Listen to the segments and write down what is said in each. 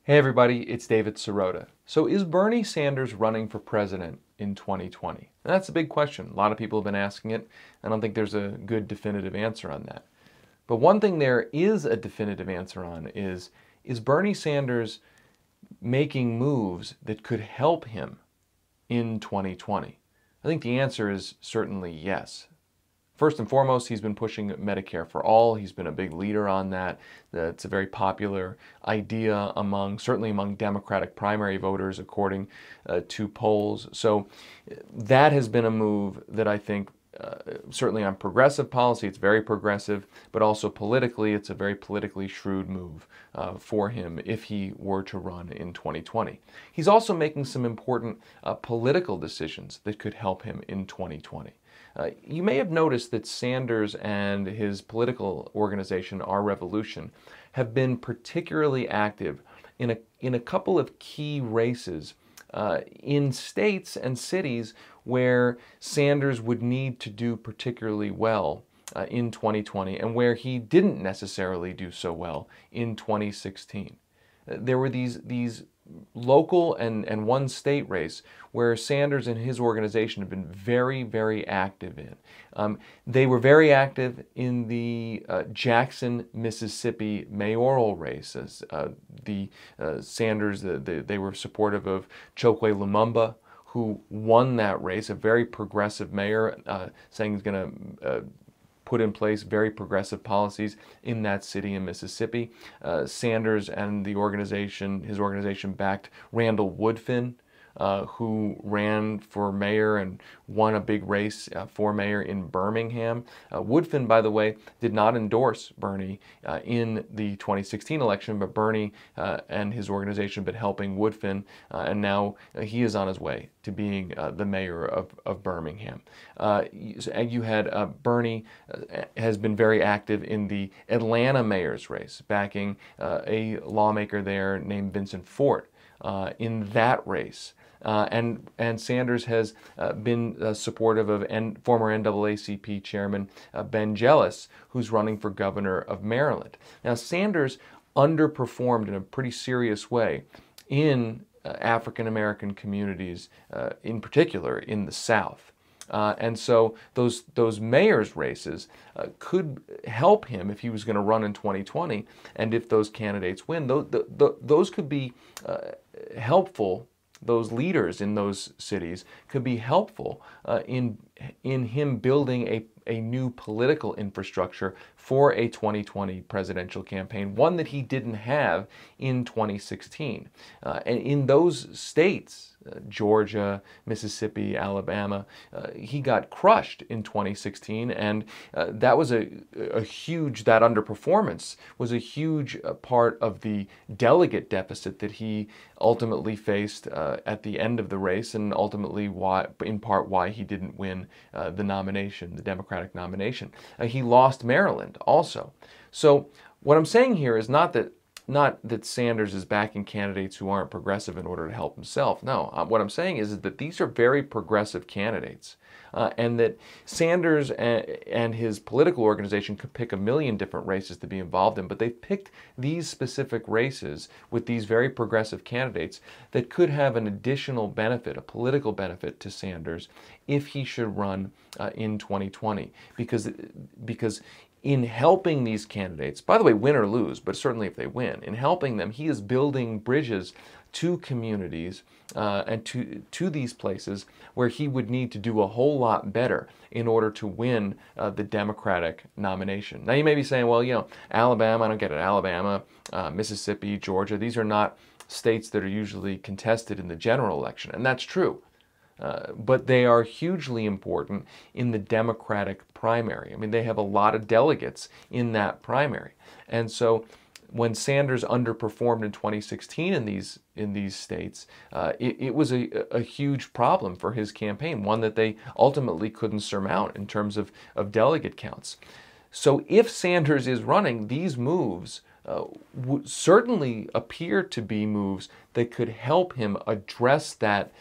Hey everybody, it's David Sirota. So is Bernie Sanders running for president in 2020? And that's a big question. A lot of people have been asking it. I don't think there's a good definitive answer on that. But one thing there is a definitive answer on is Bernie Sanders making moves that could help him in 2020? I think the answer is certainly yes. First and foremost, he's been pushing Medicare for all. He's been a big leader on that. It's a very popular idea certainly among Democratic primary voters, according to polls. So that has been a move that I think certainly on progressive policy, it's very progressive, but also politically, it's a very politically shrewd move for him if he were to run in 2020. He's also making some important political decisions that could help him in 2020. You may have noticed that Sanders and his political organization, Our Revolution, have been particularly active in a couple of key races in states and cities where Sanders would need to do particularly well in 2020 and where he didn't necessarily do so well in 2016. There were these local and one state race where Sanders and his organization have been very, very active in. They were very active in the Jackson, Mississippi mayoral races. Sanders, they were supportive of Chokwe Lumumba, who won that race, a very progressive mayor, saying he's going to put in place very progressive policies in that city in Mississippi. Sanders and his organization backed Randall Woodfin, who ran for mayor and won a big race for mayor in Birmingham. Woodfin, by the way, did not endorse Bernie in the 2016 election, but Bernie and his organization have been helping Woodfin, and now he is on his way to being the mayor of Birmingham. You had Bernie has been very active in the Atlanta mayor's race, backing a lawmaker there named Vincent Fort in that race. And Sanders has been supportive of former NAACP chairman Ben Jealous, who's running for governor of Maryland. Now, Sanders underperformed in a pretty serious way in African American communities, in particular in the South. And so those mayor's races could help him if he was going to run in 2020, and if those candidates win, those could be helpful. Those leaders in those cities could be helpful in him building a new political infrastructure for a 2020 presidential campaign, one that he didn't have in 2016. And in those states, Georgia, Mississippi, Alabama, he got crushed in 2016, and that was that underperformance was a huge part of the delegate deficit that he ultimately faced at the end of the race, and ultimately in part why he didn't win the nomination, the Democratic nomination. He lost Maryland also. So what I'm saying here is not that Sanders is backing candidates who aren't progressive in order to help himself. No, what I'm saying is that these are very progressive candidates, and that Sanders and his political organization could pick a million different races to be involved in, but they've picked these specific races with these very progressive candidates that could have an additional benefit, a political benefit to Sanders if he should run in 2020, because in helping these candidates, by the way, win or lose, but certainly if they win, in helping them, he is building bridges to communities and to these places where he would need to do a whole lot better in order to win the Democratic nomination. Now you may be saying, well, Alabama, I don't get it, Alabama, Mississippi, Georgia, these are not states that are usually contested in the general election, and that's true. But they are hugely important in the Democratic primary. I mean, they have a lot of delegates in that primary. And so when Sanders underperformed in 2016 in these states, it was a huge problem for his campaign, one that they ultimately couldn't surmount in terms of delegate counts. So if Sanders is running, these moves would certainly appear to be moves that could help him address that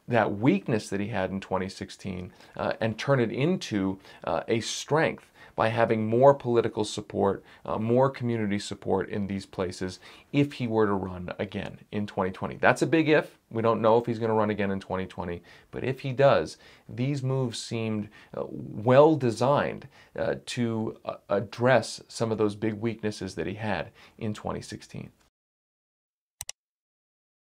weakness that he had in 2016 and turn it into a strength. by having more political support, more community support in these places if he were to run again in 2020. That's a big if. We don't know if he's going to run again in 2020, but if he does, these moves seemed well designed to address some of those big weaknesses that he had in 2016.